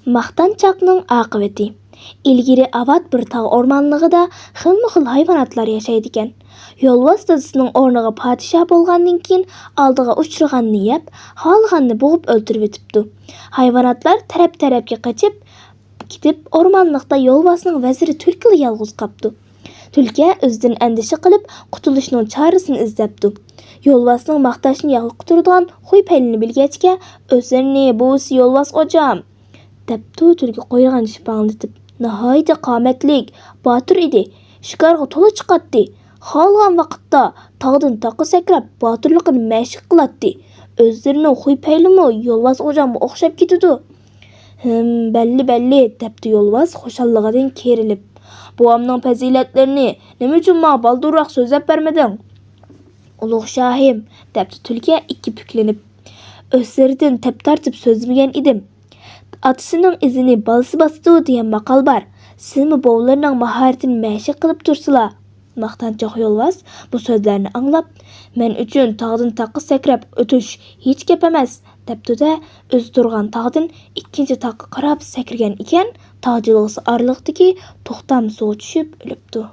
Maqtanchoqning oqibati. Ilgari avat bir tog' o'rmonlig'ida xilma-xil hayvonotlar yashaydi ekan. Yo'lbars dadasining o'rniga podshoh bo'lgandan keyin oldiga uchraganni yeb, xohlaganni bo'g'ib o'ltirib etibdi. Hayvonotlar taraf-tarafga qochib ketib, o'rmonlikda yo'lbarsning vaziri tulkili yolg'iz qolibdi. Tulki o'zidan andisha qilib, qutulishning chorasini izlabdi. Yo'lbarsning maqtashni yoqib turadigan qo'y-paylini bilgachga, o'zlarini "Busi yo'lbars o'jam" debdi tulki qo'ygan shipanglatib. Nihoyatda qomatlik, botir edi. Shikarga to'la chiqatdi. Xohlagan vaqtda tog'dan toqqa sakrab, botirligini mashq qiladi. O'zlarining qo'y-paylimi yo'lbars o'jamga o'xshab ketadi. Balli debdi yo'lbars xushalligidan kerilib. Buvamning fazilatlarini nima uchun menga baldurroq so'zlab bermading? Ulug' shohim, debdi tulki ikki buklanib. O'zlaridan tap tortib so'zmagan edim. Atasining izini balasi bosdi degan maqol bor. Sizmi bovlarning mahoratini mashq qilib tursizlar? Maqtanchoq yo'lbars bu so'zlarni anglab, men uchun tog'dan toqqa sakrab o'tish hech gap emas, debdi-da, o'zi turgan tog'dan ikkinchi toqqa qarab sakragan ekan, tog' jilg'isi oraliqdagi to'xtam suvga tushib o'libdi.